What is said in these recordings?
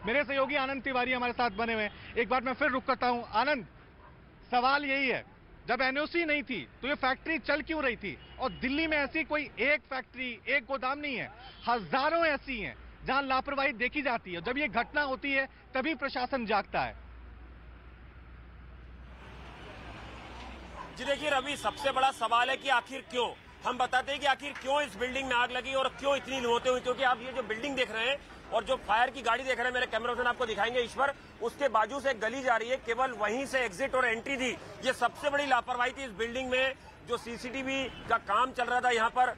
मेरे सहयोगी आनंद तिवारी हमारे साथ बने हुए हैं। एक बार मैं फिर रुक करता हूं। आनंद, सवाल यही है, जब एनओसी नहीं थी तो ये फैक्ट्री चल क्यों रही थी? और दिल्ली में ऐसी कोई एक फैक्ट्री, एक गोदाम नहीं है, हजारों ऐसी हैं जहां लापरवाही देखी जाती है। जब ये घटना होती है तभी प्रशासन जागता है। जी देखिए रवि, सबसे बड़ा सवाल है कि आखिर क्यों। हम बताते हैं कि आखिर क्यों इस बिल्डिंग में आग लगी और क्यों इतनी मौतें हुई। क्योंकि आप ये जो बिल्डिंग देख रहे हैं और जो फायर की गाड़ी देख रहे हैं, मेरे कैमरा पर्सन आपको दिखाएंगे ईश्वर, उसके बाजू से गली जा रही है, केवल वहीं से एग्जिट और एंट्री थी। ये सबसे बड़ी लापरवाही थी इस बिल्डिंग में। जो सीसीटीवी का काम चल रहा था यहाँ पर,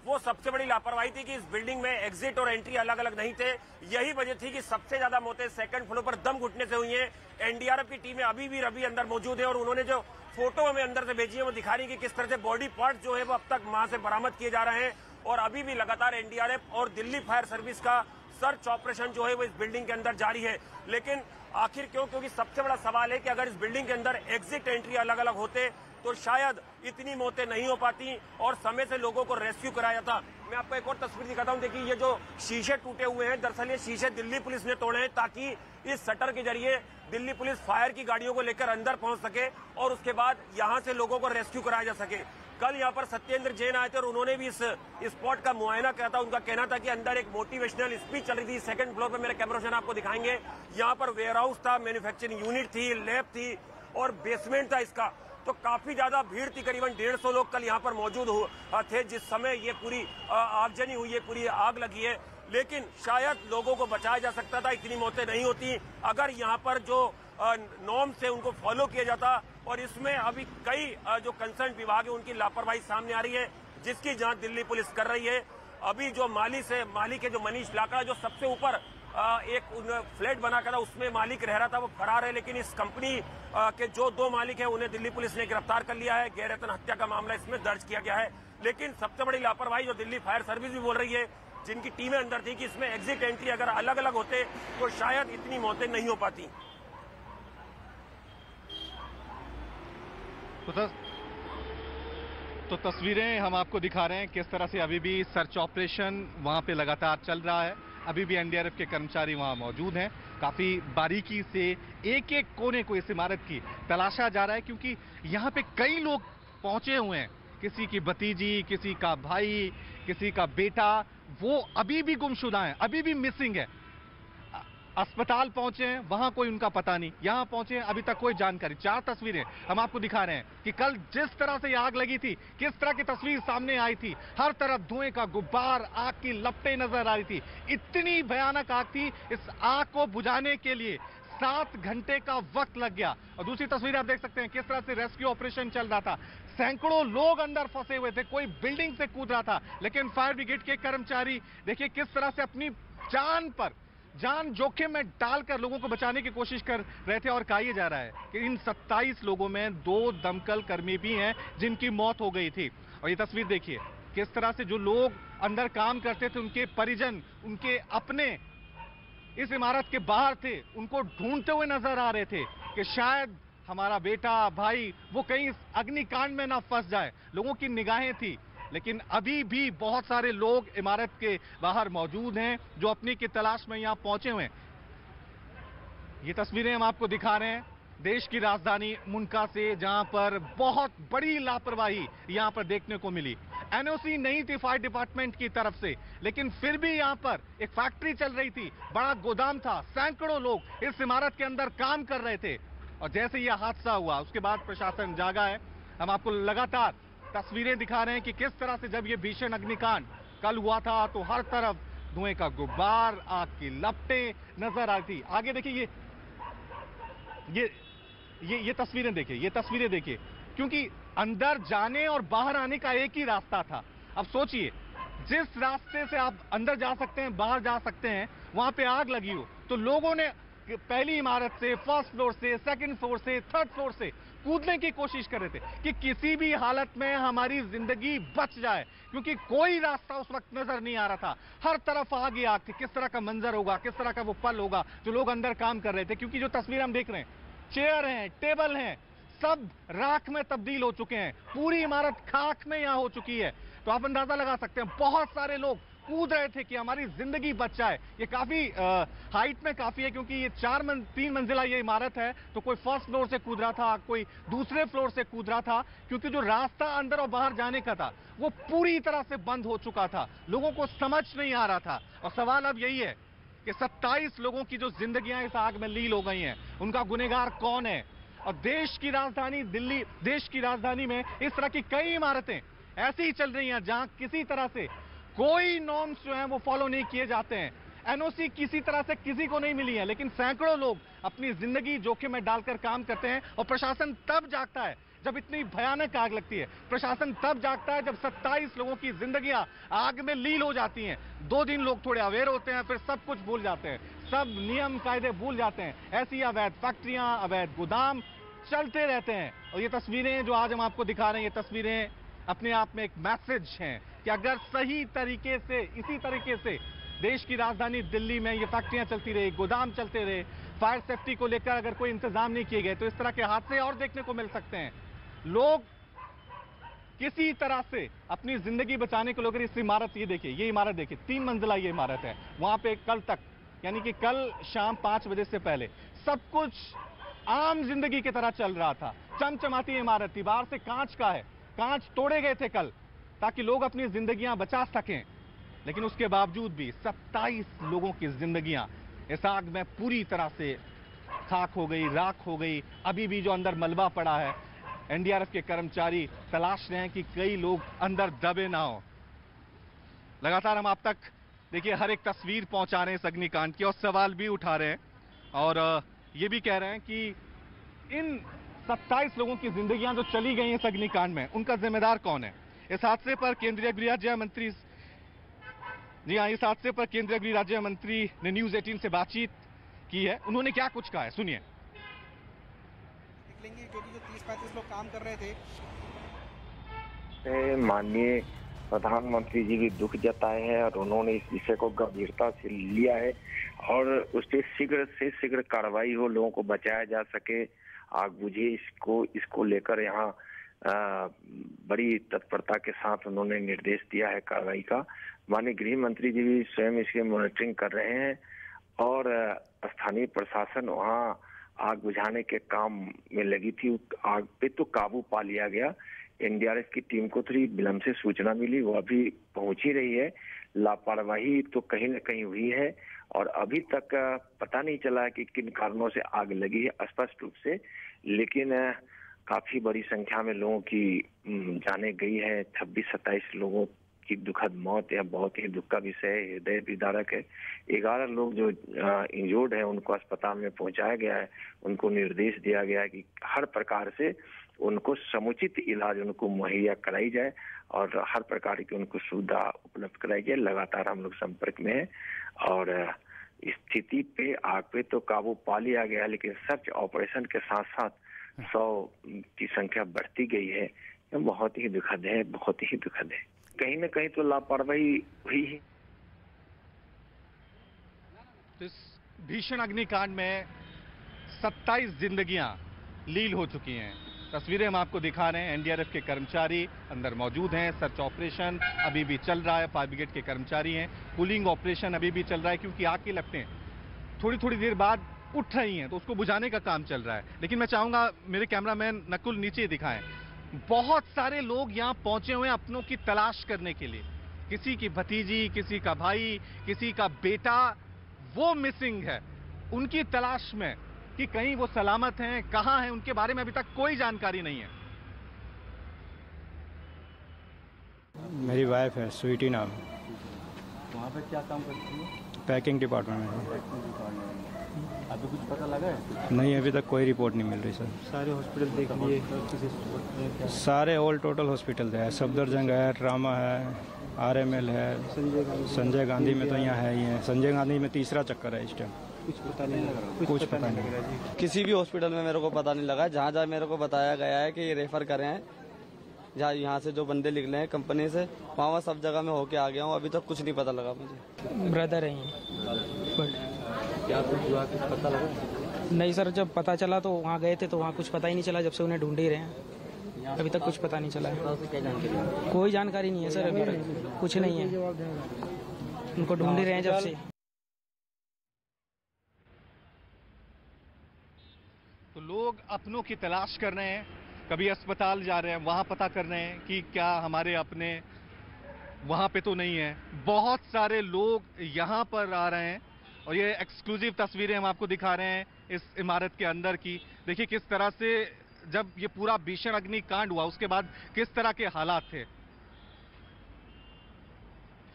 वो सबसे बड़ी लापरवाही थी कि इस बिल्डिंग में एग्जिट और एंट्री अलग अलग नहीं थे। यही वजह थी कि सबसे ज्यादा मौतें सेकंड फ्लोर पर दम घुटने से हुई हैं। एनडीआरएफ की टीमें अभी भी रवि अंदर मौजूद है और उन्होंने जो फोटो हमें अंदर से भेजी है वो दिखा रही है कि किस तरह से बॉडी पार्ट जो है वो अब तक वहां से बरामद किए जा रहे हैं। और अभी भी लगातार एनडीआरएफ और दिल्ली फायर सर्विस का सर्च ऑपरेशन जो है वो इस बिल्डिंग के अंदर जारी है। लेकिन आखिर क्यों? क्योंकि सबसे बड़ा सवाल है कि अगर इस बिल्डिंग के अंदर एग्जिट एंट्री अलग अलग होते तो शायद इतनी मौतें नहीं हो पाती और समय से लोगों को रेस्क्यू कराया जाता। मैं आपको एक और तस्वीर दिखाता हूं। देखिए, ये जो शीशे टूटे हुए हैं, दरअसल ये शीशे दिल्ली पुलिस ने तोड़े हैं ताकि इस शटर के जरिए दिल्ली पुलिस फायर की गाड़ियों को लेकर अंदर पहुंच सके और उसके बाद यहां से लोगों को रेस्क्यू कराया जा सके। कल यहाँ पर सत्येंद्र जैन आए थे और उन्होंने भी इस स्पॉट का मुआयना किया था। उनका कहना था कि अंदर एक मोटिवेशनल स्पीच चल रही थी। सेकंड फ्लोर पे मेरे कैमरा पर्सन आपको दिखाएंगे, यहाँ पर वेयर हाउस था, मैन्युफैक्चरिंग यूनिट थी, लैब थी और बेसमेंट था इसका। तो काफी ज्यादा भीड़ थी, करीबन 150 लोग कल यहाँ पर मौजूद थे जिस समय ये पूरी आगजनी हुई है, पूरी आग लगी है। लेकिन शायद लोगों को बचाया जा सकता था, इतनी मौतें नहीं होती अगर यहाँ पर जो नॉर्म्स है उनको फॉलो किया जाता। और इसमें अभी कई जो कंसर्न विभाग है उनकी लापरवाही सामने आ रही है, जिसकी जांच दिल्ली पुलिस कर रही है। अभी जो मालिक है जो मनीष लाकड़ा, जो सबसे ऊपर एक फ्लैट बना कर उसमें मालिक रह रहा था, वो फरार है। लेकिन इस कंपनी के जो 2 मालिक हैं उन्हें दिल्ली पुलिस ने गिरफ्तार कर लिया है। गैरहतन हत्या का मामला इसमें दर्ज किया गया है। लेकिन सबसे बड़ी लापरवाही जो दिल्ली फायर सर्विस भी बोल रही है, जिनकी टीमें अंदर थी, कि इसमें एग्जिट एंट्री अगर अलग अलग होते तो शायद इतनी मौतें नहीं हो पाती। तो तस्वीरें हम आपको दिखा रहे हैं किस तरह से अभी भी सर्च ऑपरेशन वहां पे लगातार चल रहा है। अभी भी एनडीआरएफ के कर्मचारी वहां मौजूद हैं। काफी बारीकी से एक एक कोने को इस इमारत की तलाशा जा रहा है, क्योंकि यहाँ पे कई लोग पहुंचे हुए हैं। किसी की भतीजी, किसी का भाई, किसी का बेटा, वो अभी भी गुमशुदा है, अभी भी मिसिंग है। अस्पताल पहुंचे हैं, वहां कोई उनका पता नहीं, यहां पहुंचे हैं, अभी तक कोई जानकारी। 4 तस्वीरें हम आपको दिखा रहे हैं कि कल जिस तरह से आग लगी थी, किस तरह की तस्वीर सामने आई थी। हर तरफ धुएं का गुब्बार, आग की लपटें नजर आ रही थी। इतनी भयानक आग थी, इस आग को बुझाने के लिए 7 घंटे का वक्त लग गया। और दूसरी तस्वीर आप देख सकते हैं किस तरह से रेस्क्यू ऑपरेशन चल रहा था। सैकड़ों लोग अंदर फंसे हुए थे, कोई बिल्डिंग से कूद रहा था, लेकिन फायर ब्रिगेड के कर्मचारी देखिए किस तरह से अपनी जान जोखिम में डालकर लोगों को बचाने की कोशिश कर रहे थे। और कहा यह जा रहा है कि इन 27 लोगों में 2 दमकल कर्मी भी हैं जिनकी मौत हो गई थी। और ये तस्वीर देखिए किस तरह से जो लोग अंदर काम करते थे, उनके परिजन, उनके अपने इस इमारत के बाहर थे, उनको ढूंढते हुए नजर आ रहे थे कि शायद हमारा बेटा, भाई वो कहीं अग्निकांड में ना फंस जाए। लोगों की निगाहें थी, लेकिन अभी भी बहुत सारे लोग इमारत के बाहर मौजूद हैं जो अपनी की तलाश में यहां पहुंचे हुए हैं। ये तस्वीरें हम आपको दिखा रहे हैं देश की राजधानी मुनका से, जहां पर बहुत बड़ी लापरवाही यहां पर देखने को मिली। एनओसी नहीं थी फायर डिपार्टमेंट की तरफ से, लेकिन फिर भी यहां पर एक फैक्ट्री चल रही थी, बड़ा गोदाम था, सैकड़ों लोग इस इमारत के अंदर काम कर रहे थे। और जैसे यह हादसा हुआ उसके बाद प्रशासन जागा है। हम आपको लगातार तस्वीरें दिखा रहे हैं कि किस तरह से जब ये भीषण अग्निकांड कल हुआ था तो हर तरफ धुएं का गुब्बार, आग की लपटें नजर आ रही थी। आगे देखिए, ये तस्वीरें देखिए, ये तस्वीरें देखिए, क्योंकि अंदर जाने और बाहर आने का एक ही रास्ता था। अब सोचिए, जिस रास्ते से आप अंदर जा सकते हैं, बाहर जा सकते हैं, वहां पे आग लगी हो तो लोगों ने पहली इमारत से, फर्स्ट फ्लोर से, सेकंड फ्लोर से, थर्ड फ्लोर से कूदने की कोशिश कर रहे थे कि किसी भी हालत में हमारी जिंदगी बच जाए, क्योंकि कोई रास्ता उस वक्त नजर नहीं आ रहा था। हर तरफ आग ही आग थी। किस तरह का मंजर होगा, किस तरह का वो पल होगा जो लोग अंदर काम कर रहे थे। क्योंकि जो तस्वीर हम देख रहे हैं, चेयर हैं, टेबल हैं, सब राख में तब्दील हो चुके हैं। पूरी इमारत खाक में यहां हो चुकी है। तो आप अंदाजा लगा सकते हैं बहुत सारे लोग कूद रहे थे कि हमारी जिंदगी बच जाए। ये काफी हाइट में काफी है, क्योंकि ये 3 मंजिला ये इमारत है, तो कोई फर्स्ट फ्लोर से कूद रहा था, कोई दूसरे फ्लोर से कूद रहा था, क्योंकि जो रास्ता अंदर और बाहर जाने का था वो पूरी तरह से बंद हो चुका था। लोगों को समझ नहीं आ रहा था। और सवाल अब यही है कि 27 लोगों की जो जिंदगियां इस आग में लील हो गई हैं, उनका गुनहगार कौन है? और देश की राजधानी दिल्ली, देश की राजधानी में इस तरह की कई इमारतें ऐसी ही चल रही हैं जहां किसी तरह से कोई नॉर्म्स जो हैं वो फॉलो नहीं किए जाते हैं। एनओसी किसी तरह से किसी को नहीं मिली है, लेकिन सैकड़ों लोग अपनी जिंदगी जोखिम में डालकर काम करते हैं। और प्रशासन तब जागता है जब इतनी भयानक आग लगती है। प्रशासन तब जागता है जब 27 लोगों की जिंदगियां आग में लील हो जाती हैं। 2 दिन लोग थोड़े अवेयर होते हैं, फिर सब कुछ भूल जाते हैं, सब नियम कायदे भूल जाते हैं। ऐसी अवैध फैक्ट्रियां, अवैध गोदाम चलते रहते हैं। और ये तस्वीरें जो आज हम आपको दिखा रहे हैं, ये तस्वीरें अपने आप में एक मैसेज हैं कि अगर सही तरीके से, इसी तरीके से देश की राजधानी दिल्ली में ये फैक्ट्रियां चलती रही, गोदाम चलते रहे, फायर सेफ्टी को लेकर अगर कोई इंतजाम नहीं किए गए, तो इस तरह के हादसे और देखने को मिल सकते हैं। लोग किसी तरह से अपनी जिंदगी बचाने को लेकर इस इमारत, ये देखिए, ये इमारत देखिए, 3 मंजिला ये इमारत है। वहां पे कल तक, यानी कि कल शाम 5 बजे से पहले सब कुछ आम जिंदगी की तरह चल रहा था। चमचमाती इमारत थी, बाहर से कांच का है, कांच तोड़े गए थे कल ताकि लोग अपनी जिंदगियां बचा सकें। लेकिन उसके बावजूद भी 27 लोगों की जिंदगियां इस आग में पूरी तरह से खाक हो गई, राख हो गई। अभी भी जो अंदर मलबा पड़ा है, एनडीआरएफ के कर्मचारी तलाश रहे हैं कि कई लोग अंदर दबे ना हो। लगातार हम आप तक देखिए हर एक तस्वीर पहुंचा रहे हैं इस अग्निकांड की, और सवाल भी उठा रहे हैं, और ये भी कह रहे हैं कि इन 27 लोगों की जिंदगियां जो चली गई इस अग्निकांड में, उनका जिम्मेदार कौन है? इस हादसे पर केंद्रीय गृह राज्य मंत्री, जी हाँ, इस हादसे पर केंद्रीय गृह राज्य मंत्री ने न्यूज 18 से बातचीत की है। उन्होंने क्या कुछ कहा है, सुनिए। क्योंकि जो 30-35 लोग काम कर रहे थे, माननीय प्रधानमंत्री जी भी दुख जताए हैं और उन्होंने इस विषय को गंभीरता से लिया है और उस पर शीघ्र से शीघ्र कार्रवाई हो, लोगों को बचाया जा सके, आग बुझे, इसको लेकर यहाँ बड़ी तत्परता के साथ उन्होंने निर्देश दिया है कार्रवाई का। माननीय गृह मंत्री जी भी स्वयं इसकी मॉनिटरिंग कर रहे हैं और स्थानीय प्रशासन वहाँ आग बुझाने के काम में लगी थी। आग पे तो काबू पा लिया गया। एनडीआरएफ की टीम को थोड़ी विलंब से सूचना मिली, वो अभी पहुंच ही रही है। लापरवाही तो कहीं न कहीं हुई है और अभी तक पता नहीं चला कि किन कारणों से आग लगी है स्पष्ट रूप से, लेकिन काफी बड़ी संख्या में लोगों की जाने गई है। 26-27 लोगों की दुखद मौत या बहुत ही दुख का विषय है, हृदय विदारक है। 11 लोग जो इंजर्ड है उनको अस्पताल में पहुंचाया गया है। उनको निर्देश दिया गया है कि हर प्रकार से उनको समुचित इलाज उनको मुहैया कराई जाए और हर प्रकार की उनको सुविधा उपलब्ध कराई जाए। लगातार हम लोग संपर्क में हैं और स्थिति पे, आग पे तो काबू पा लिया गया, लेकिन सर्च ऑपरेशन के साथ साथ 100 की संख्या बढ़ती गई है। ये बहुत ही दुखद है, बहुत ही दुखद है। कहीं न कहीं तो लापरवाही हुई है। इस भीषण अग्निकांड में 27 जिंदगियां लील हो चुकी हैं। तस्वीरें हम आपको दिखा रहे हैं। एनडीआरएफ के कर्मचारी अंदर मौजूद हैं। सर्च ऑपरेशन अभी भी चल रहा है। फायर ब्रिगेड के कर्मचारी हैं। पुलिंग ऑपरेशन अभी भी चल रहा है, क्योंकि आग की लपटें थोड़ी थोड़ी देर बाद उठ रही हैं, तो उसको बुझाने का काम चल रहा है। लेकिन मैं चाहूंगा मेरे कैमरामैन नकुल नीचे दिखाएं। बहुत सारे लोग यहाँ पहुंचे हुए हैं अपनों की तलाश करने के लिए। किसी की भतीजी, किसी का भाई, किसी का बेटा वो मिसिंग है। उनकी तलाश में कि कहीं वो सलामत हैं, कहां हैं, उनके बारे में अभी तक कोई जानकारी नहीं है। मेरी वाइफ है, स्वीटी नाम। वहाँ पे क्या काम करती है? पैकिंग डिपार्टमेंट में। अभी कुछ पता लगा है? नहीं, अभी तक कोई रिपोर्ट नहीं मिल रही सर। सारे हॉस्पिटल देख लिए? सारे ऑल टोटल हॉस्पिटल है। सफदरजंग है, ट्रामा है, आरएमएल है, संजय गांधी में तो यहाँ है ही है। संजय गांधी में तीसरा चक्कर है इस टाइम। कुछ पता नहीं लग रहा? कुछ पता नहीं लग रहा। किसी भी हॉस्पिटल में मेरे को पता नहीं लगा। जहाँ जहाँ मेरे को बताया गया है कि रेफर करें हैं, जहाँ यहाँ से जो बंदे निकले हैं कंपनी से, वहाँ सब जगह में होके आ गया हूँ। अभी तक कुछ नहीं पता लगा मुझे। ब्रदर है क्या कुछ हुआ, कुछ पता लगा? नहीं सर, जब पता चला तो वहाँ गए थे, तो वहाँ कुछ पता ही नहीं चला। जब से उन्हें ढूंढ ही रहे हैं, अभी तक कुछ पता नहीं चला है। कोई जानकारी नहीं है सर, अभी तक कुछ नहीं है। उनको ढूंढ ही रहे हैं जब से। तो लोग अपनों की तलाश कर रहे हैं, कभी अस्पताल जा रहे हैं, वहां पता कर रहे हैं कि क्या हमारे अपने वहां पे तो नहीं है। बहुत सारे लोग यहां पर आ रहे हैं और ये एक्सक्लूसिव तस्वीरें हम आपको दिखा रहे हैं इस इमारत के अंदर की। देखिए किस तरह से जब ये पूरा भीषण अग्निकांड हुआ उसके बाद किस तरह के हालात थे।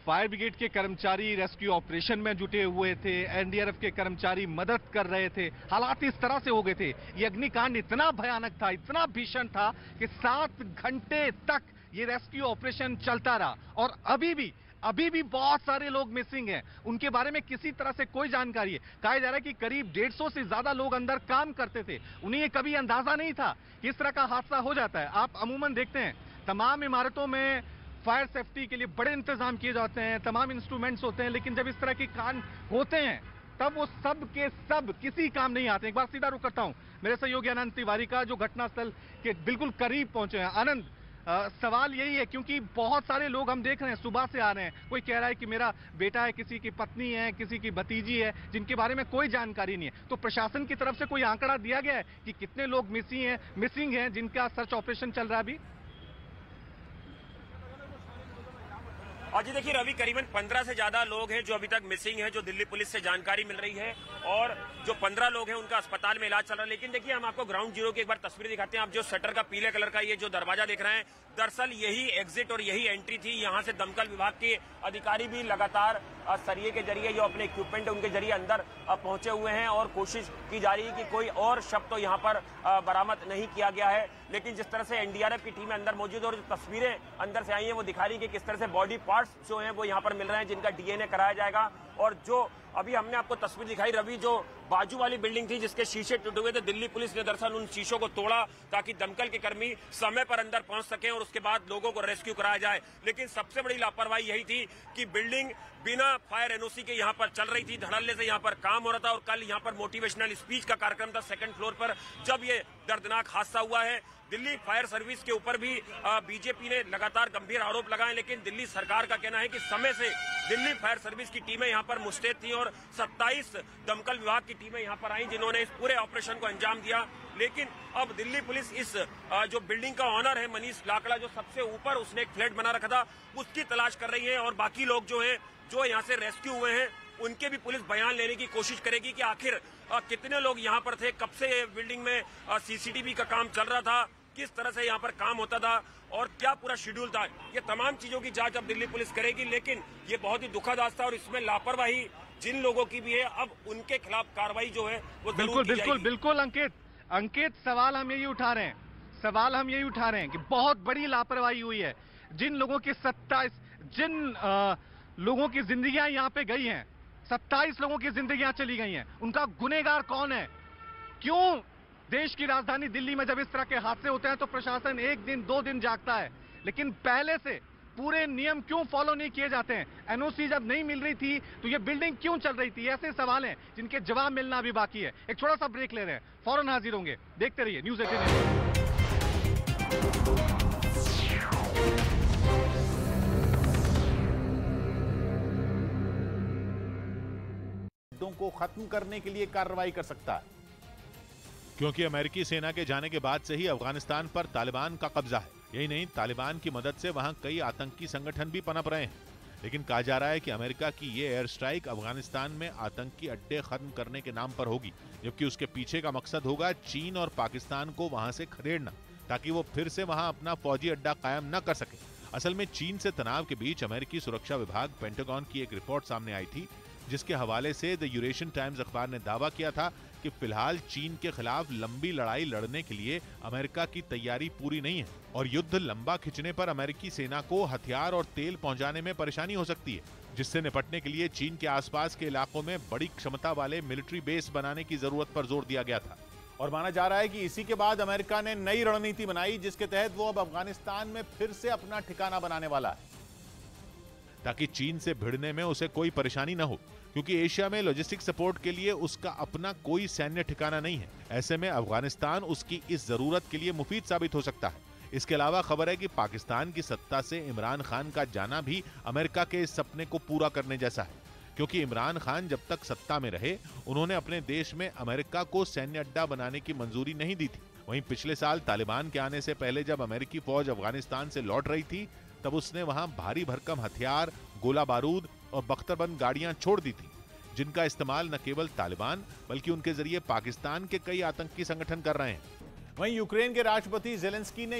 फायर ब्रिगेड के कर्मचारी रेस्क्यू ऑपरेशन में जुटे हुए थे, एनडीआरएफ के कर्मचारी मदद कर रहे थे। हालात इस तरह से हो गए थे, ये अग्निकांड इतना भयानक था, इतना भीषण था कि 7 घंटे तक ये रेस्क्यू ऑपरेशन चलता रहा और अभी भी बहुत सारे लोग मिसिंग हैं। उनके बारे में किसी तरह से कोई जानकारी है। कहा जा रहा है कि करीब 150 से ज्यादा लोग अंदर काम करते थे, उन्हें ये कभी अंदाजा नहीं था कि इस तरह का हादसा हो जाता है। आप अमूमन देखते हैं तमाम इमारतों में फायर सेफ्टी के लिए बड़े इंतजाम किए जाते हैं, तमाम इंस्ट्रूमेंट्स होते हैं, लेकिन जब इस तरह के कांड होते हैं तब वो सब के सब किसी काम नहीं आते। एक बार सीधा रुख करता हूं मेरे सहयोगी आनंद तिवारी का, जो घटनास्थल के बिल्कुल करीब पहुंचे हैं। आनंद, सवाल यही है क्योंकि बहुत सारे लोग हम देख रहे हैं सुबह से आ रहे हैं, कोई कह रहा है कि मेरा बेटा है, किसी की पत्नी है, किसी की भतीजी है, जिनके बारे में कोई जानकारी नहीं है। तो प्रशासन की तरफ से कोई आंकड़ा दिया गया है कि कितने लोग मिसिंग हैं जिनका सर्च ऑपरेशन चल रहा है अभी? और जी देखिए रवि, करीबन 15 से ज्यादा लोग हैं जो अभी तक मिसिंग हैं, जो दिल्ली पुलिस से जानकारी मिल रही है, और जो 15 लोग हैं उनका अस्पताल में इलाज चल रहा है। लेकिन देखिए हम आपको ग्राउंड जीरो की एक बार तस्वीर दिखाते हैं। आप जो शटर का पीले कलर का ये जो दरवाजा देख रहे हैं, दरअसल यही एग्जिट और यही एंट्री थी। यहाँ से दमकल विभाग के अधिकारी भी लगातार सरिये के जरिए जो अपने इक्विपमेंट उनके जरिए अंदर पहुंचे हुए हैं और कोशिश की जा रही है कि कोई और शव तो यहाँ पर बरामद नहीं किया गया है। लेकिन जिस तरह से एनडीआरएफ की टीम अंदर मौजूद और जो तस्वीरें अंदर से आई हैं वो दिखा रही है कि किस तरह से बॉडी पार्ट्स जो हैं वो यहाँ पर मिल रहे हैं, जिनका डीएनए कराया जाएगा। और जो अभी हमने आपको तस्वीर दिखाई रवि, जो बाजू वाली बिल्डिंग थी जिसके शीशे टूटे हुए थे, दिल्ली पुलिस ने दरअसल उन शीशों को तोड़ा ताकि दमकल के कर्मी समय पर अंदर पहुंच सकें और उसके बाद लोगों को रेस्क्यू कराया जाए। लेकिन सबसे बड़ी लापरवाही यही थी कि बिल्डिंग बिना फायर एनओसी के यहाँ पर चल रही थी, धड़ल्ले से यहाँ पर काम हो रहा था। और कल यहाँ पर मोटिवेशनल स्पीच का कार्यक्रम था 2nd फ्लोर पर, जब ये दर्दनाक हादसा हुआ है। दिल्ली फायर सर्विस के ऊपर भी बीजेपी ने लगातार गंभीर आरोप लगाए, लेकिन दिल्ली सरकार का कहना है कि समय से दिल्ली फायर सर्विस की टीमें यहाँ पर मुस्तैद थी और 27 दमकल विभाग की टीमें यहाँ पर आई जिन्होंने इस पूरे ऑपरेशन को अंजाम दिया। लेकिन अब दिल्ली पुलिस इस जो बिल्डिंग का ऑनर है मनीष लाकड़ा, जो सबसे ऊपर उसने एक फ्लैट बना रखा था, उसकी तलाश कर रही है। और बाकी लोग जो है जो यहाँ से रेस्क्यू हुए हैं उनके भी पुलिस बयान लेने की कोशिश करेगी कि आखिर कितने लोग यहाँ पर थे, कब से ये बिल्डिंग में सीसीटीवी का काम चल रहा था, किस तरह से यहाँ पर काम होता था और क्या पूरा शेड्यूल था। ये तमाम चीजों की जांच अब दिल्ली पुलिस करेगी। लेकिन ये बहुत ही दुखद हादसा और इसमें लापरवाही जिन लोगों की भी है, अब उनके खिलाफ कार्रवाई जो है वो बिल्कुल अंकित, सवाल हम यही उठा रहे हैं कि बहुत बड़ी लापरवाही हुई है। जिन लोगों की 27 लोगों की जिंदगियां यहाँ पे गई हैं, 27 लोगों की जिंदगियां चली गई हैं, उनका गुनहगार कौन है? क्यों देश की राजधानी दिल्ली में जब इस तरह के हादसे होते हैं तो प्रशासन 1 दिन 2 दिन जागता है, लेकिन पहले से पूरे नियम क्यों फॉलो नहीं किए जाते हैं? एनओसी जब नहीं मिल रही थी तो ये बिल्डिंग क्यों चल रही थी? ऐसे सवाल हैं जिनके जवाब मिलना अभी बाकी है। एक छोटा सा ब्रेक ले रहे हैं, फौरन हाजिर होंगे। देखते रहिए न्यूज़ 18। को खत्म करने के लिए कार्रवाई कर सकता है, क्योंकि अमेरिकी सेना के जाने के बाद से ही अफगानिस्तान पर तालिबान का कब्जा है। यही नहीं, तालिबान की मदद से वहां कई आतंकी संगठन भी पनप रहे हैं। लेकिन कहा जा रहा है कि अमेरिका की ये एयर स्ट्राइक अफगानिस्तान में आतंकी अड्डे खत्म करने के नाम पर होगी, जबकि उसके पीछे का मकसद होगा चीन और पाकिस्तान को वहां से खदेड़ना, ताकि वो फिर से वहां अपना फौजी अड्डा कायम न कर सके। असल में चीन से तनाव के बीच अमेरिकी सुरक्षा विभाग पेंटागन की एक रिपोर्ट सामने आई थी, जिसके हवाले से द यूरेशियन टाइम्स अखबार ने दावा किया था कि फिलहाल चीन के खिलाफ लंबी लड़ाई लड़ने के लिए अमेरिका की तैयारी पूरी नहीं है और युद्ध लंबा खिंचने पर अमेरिकी सेना को हथियार और तेल पहुंचाने में परेशानी हो सकती है, जिससे निपटने के लिए चीन के आसपास के इलाकों में बड़ी क्षमता वाले मिलिट्री बेस बनाने की जरूरत पर जोर दिया गया था। और माना जा रहा है कि इसी के बाद अमेरिका ने नई रणनीति बनाई, जिसके तहत वो अब अफगानिस्तान में फिर से अपना ठिकाना बनाने वाला है, ताकि चीन से भिड़ने में उसे कोई परेशानी न हो, क्योंकि एशिया में लॉजिस्टिक सपोर्ट के लिए उसका अपना कोई सैन्य ठिकाना नहीं है। ऐसे में अफगानिस्तान उसकी इस जरूरत के लिए मुफीद साबित हो सकता है। इसके अलावा खबर है कि पाकिस्तान की सत्ता से इमरान खान का जाना भी अमेरिका के इस सपने को पूरा करने जैसा है, क्योंकि इमरान खान जब तक सत्ता में रहे उन्होंने अपने देश में अमेरिका को सैन्य अड्डा बनाने की मंजूरी नहीं दी थी। वहीं पिछले साल तालिबान के आने से पहले जब अमेरिकी फौज अफगानिस्तान से लौट रही थी तब उसने वहां भारी भरकम हथियार, गोला बारूद और बख्तरबंद गाड़ियां छोड़ दी थी, जिनका इस्तेमाल न केवल तालिबान बल्कि उनके जरिए पाकिस्तान के कई आतंकी संगठन कर रहे हैं। वहीं यूक्रेन के राष्ट्रपति जेलेंस्की ने